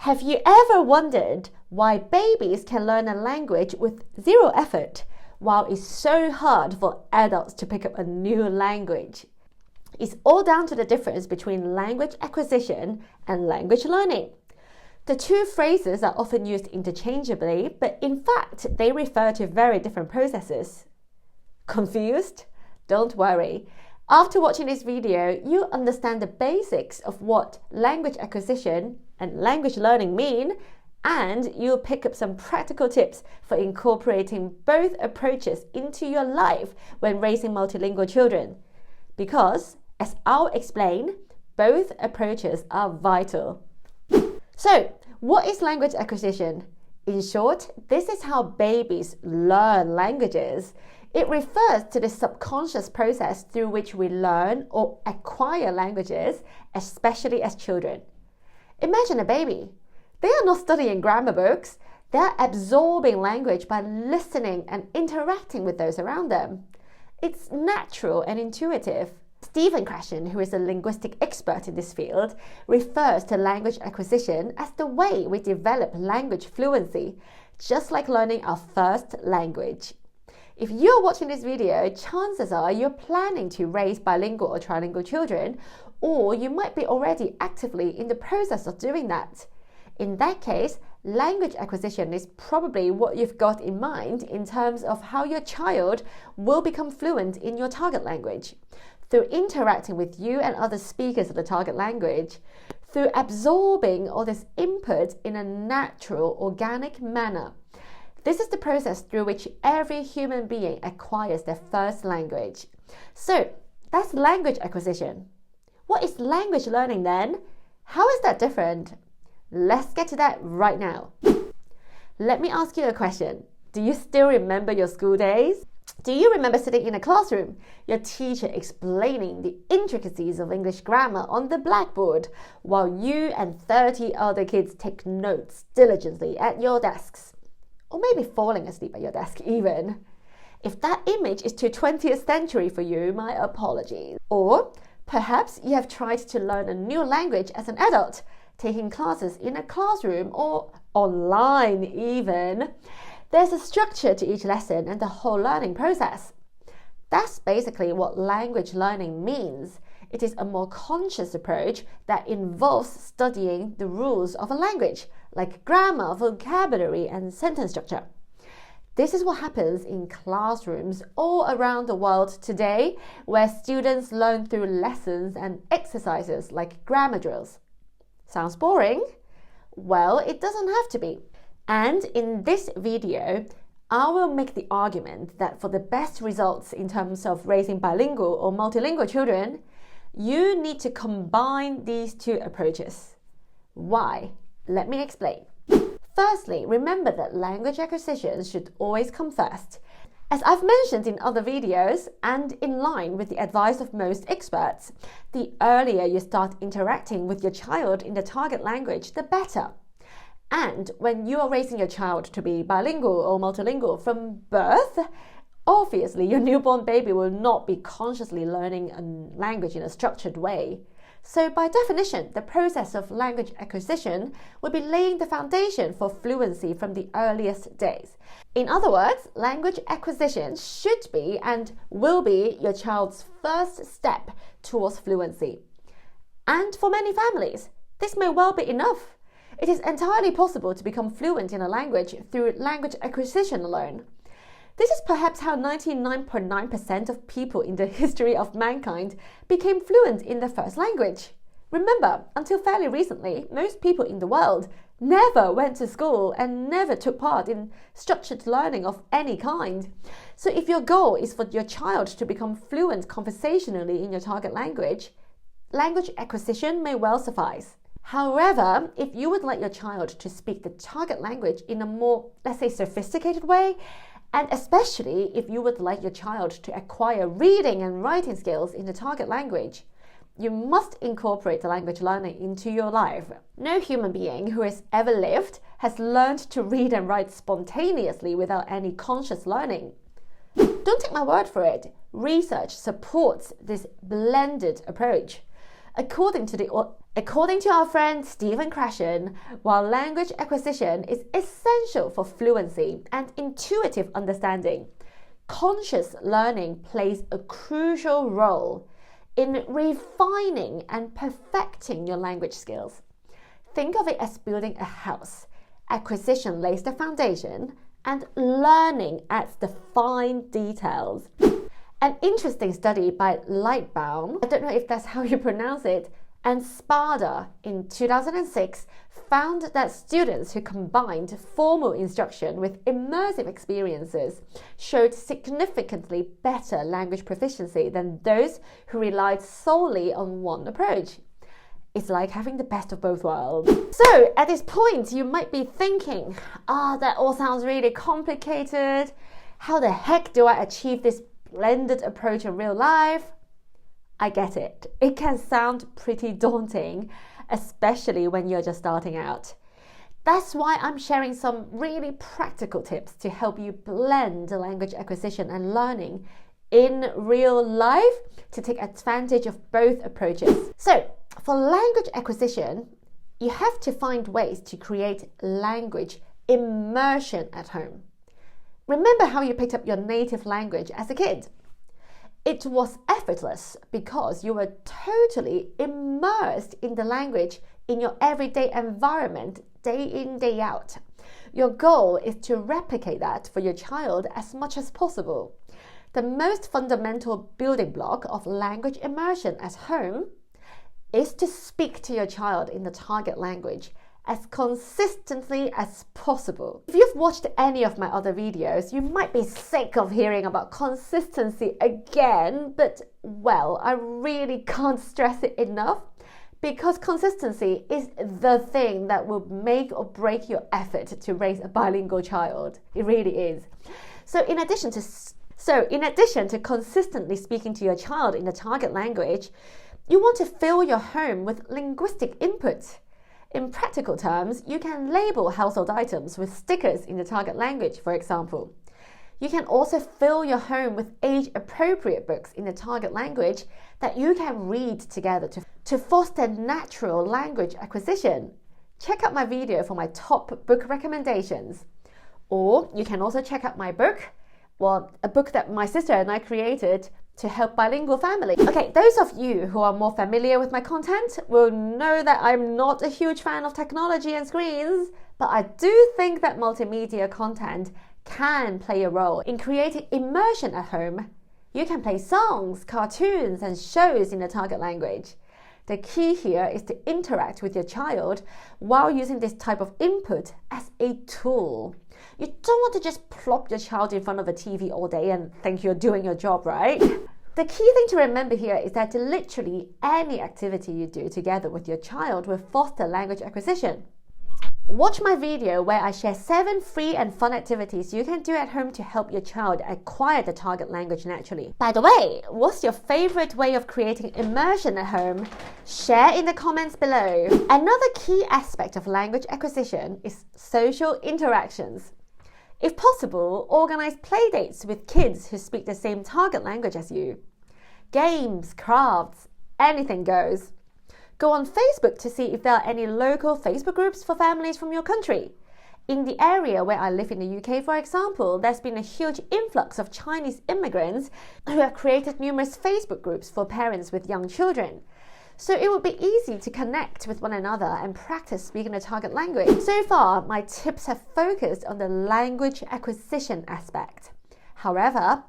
Have you ever wondered why babies can learn a language with zero effort, while it's so hard for adults to pick up a new language? It's all down to the difference between language acquisition and language learning. The two phrases are often used interchangeably, but in fact, they refer to very different processes. Confused? Don't worry. After watching this video, you'll understand the basics of what language acquisition and language learning mean, and you'll pick up some practical tips for incorporating both approaches into your life when raising multilingual children. Because, as I'll explain, both approaches are vital. So, what is language acquisition? In short, this is how babies learn languages. It refers to the subconscious process through which we learn or acquire languages, especially as children. Imagine a baby. They are not studying grammar books. They are absorbing language by listening and interacting with those around them. It's natural and intuitive. Stephen Krashen, who is a linguistic expert in this field, refers to language acquisition as the way we develop language fluency, just like learning our first language. If you're watching this video, chances are you're planning to raise bilingual or trilingual children, or you might be already actively in the process of doing that. In that case, language acquisition is probably what you've got in mind in terms of how your child will become fluent in your target language, through interacting with you and other speakers of the target language, through absorbing all this input in a natural, organic manner. This is the process through which every human being acquires their first language. So, that's language acquisition. What is language learning then? How is that different? Let's get to that right now. Let me ask you a question. Do you still remember your school days? Do you remember sitting in a classroom, your teacher explaining the intricacies of English grammar on the blackboard, while you and 30 other kids take notes diligently at your desks? Or maybe falling asleep at your desk even. If that image is too 20th century for you, my apologies. Or perhaps you have tried to learn a new language as an adult, taking classes in a classroom or online even. There's a structure to each lesson and the whole learning process. That's basically what language learning means. It is a more conscious approach that involves studying the rules of a language, like grammar, vocabulary, and sentence structure. This is what happens in classrooms all around the world today, where students learn through lessons and exercises like grammar drills. Sounds boring? Well, it doesn't have to be. And in this video, I will make the argument that for the best results in terms of raising bilingual or multilingual children, you need to combine these two approaches. Why? Let me explain. Firstly, remember that language acquisition should always come first. As I've mentioned in other videos, and in line with the advice of most experts, the earlier you start interacting with your child in the target language, the better. And when you are raising your child to be bilingual or multilingual from birth, obviously your newborn baby will not be consciously learning a language in a structured way. So by definition, the process of language acquisition will be laying the foundation for fluency from the earliest days. In other words, language acquisition should be and will be your child's first step towards fluency. And for many families, this may well be enough. It is entirely possible to become fluent in a language through language acquisition alone. This is perhaps how 99.9% of people in the history of mankind became fluent in their first language. Remember, until fairly recently, most people in the world never went to school and never took part in structured learning of any kind. So if your goal is for your child to become fluent conversationally in your target language, language acquisition may well suffice. However, if you would like your child to speak the target language in a more, let's say, sophisticated way, and especially if you would like your child to acquire reading and writing skills in the target language, you must incorporate the language learning into your life. No human being who has ever lived has learned to read and write spontaneously without any conscious learning. Don't take my word for it. Research supports this blended approach. According to our friend Stephen Krashen, while language acquisition is essential for fluency and intuitive understanding, conscious learning plays a crucial role in refining and perfecting your language skills. Think of it as building a house. Acquisition lays the foundation, and learning adds the fine details. An interesting study by Lightbound, I don't know if that's how you pronounce it, and Spada in 2006 found that students who combined formal instruction with immersive experiences showed significantly better language proficiency than those who relied solely on one approach. It's like having the best of both worlds. So at this point, you might be thinking, that all sounds really complicated. How the heck do I achieve this blended approach in real life? I get it. It can sound pretty daunting, especially when you're just starting out. That's why I'm sharing some really practical tips to help you blend language acquisition and learning in real life to take advantage of both approaches. So, for language acquisition, you have to find ways to create language immersion at home. Remember how you picked up your native language as a kid? It was effortless because you were totally immersed in the language in your everyday environment, day in, day out. Your goal is to replicate that for your child as much as possible. The most fundamental building block of language immersion at home is to speak to your child in the target language as consistently as possible. If you've watched any of my other videos, you might be sick of hearing about consistency again, but well, I really can't stress it enough because consistency is the thing that will make or break your effort to raise a bilingual child. It really is. So in addition to consistently speaking to your child in the target language, you want to fill your home with linguistic input. In practical terms, you can label household items with stickers in the target language, for example. You can also fill your home with age-appropriate books in the target language that you can read together to foster natural language acquisition. Check out my video for my top book recommendations. Or you can also check out my book, a book that my sister and I created to help bilingual families. Okay, those of you who are more familiar with my content will know that I'm not a huge fan of technology and screens, but I do think that multimedia content can play a role in creating immersion at home. You can play songs, cartoons, and shows in the target language. The key here is to interact with your child while using this type of input as a tool. You don't want to just plop your child in front of a TV all day and think you're doing your job, right? The key thing to remember here is that literally any activity you do together with your child will foster language acquisition. Watch my video where I share 7 free and fun activities you can do at home to help your child acquire the target language naturally. By the way, what's your favorite way of creating immersion at home? Share in the comments below. Another key aspect of language acquisition is social interactions. If possible, organize playdates with kids who speak the same target language as you. Games, crafts, anything goes. Go on Facebook to see if there are any local Facebook groups for families from your country. In the area where I live in the UK, for example, there's been a huge influx of Chinese immigrants who have created numerous Facebook groups for parents with young children. So it would be easy to connect with one another and practice speaking the target language. So far, my tips have focused on the language acquisition aspect. However,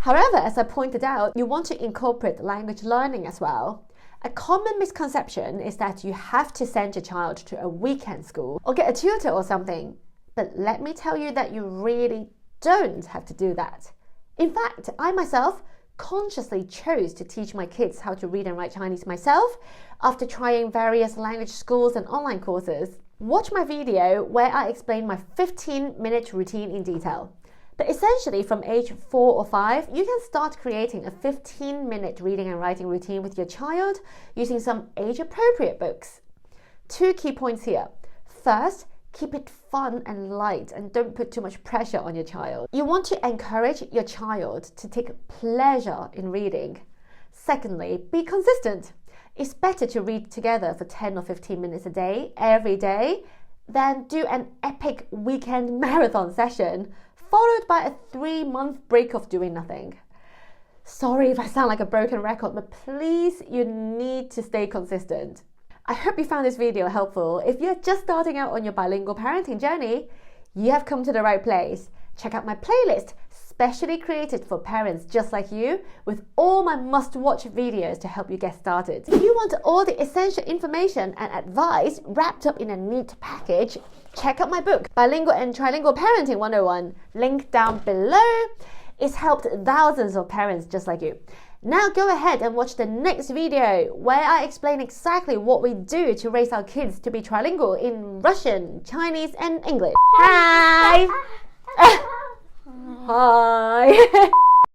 as I pointed out, you want to incorporate language learning as well. A common misconception is that you have to send your child to a weekend school or get a tutor or something. But let me tell you that you really don't have to do that. In fact, I myself consciously chose to teach my kids how to read and write Chinese myself after trying various language schools and online courses. Watch my video where I explain my 15-minute routine in detail. But essentially, from age 4 or 5, you can start creating a 15-minute reading and writing routine with your child using some age-appropriate books. 2 key points here. First, keep it fun and light and don't put too much pressure on your child. You want to encourage your child to take pleasure in reading. Secondly, be consistent. It's better to read together for 10 or 15 minutes a day, every day, than do an epic weekend marathon session, followed by a 3-month break of doing nothing. Sorry if I sound like a broken record, but please, you need to stay consistent. I hope you found this video helpful. If you're just starting out on your bilingual parenting journey, you have come to the right place. Check out my playlist, specially created for parents just like you, with all my must-watch videos to help you get started. If you want all the essential information and advice wrapped up in a neat package, check out my book, Bilingual and Trilingual Parenting 101, link down below. It's helped thousands of parents just like you. Now go ahead and watch the next video where I explain exactly what we do to raise our kids to be trilingual in Russian, Chinese and English. Hi! Hi!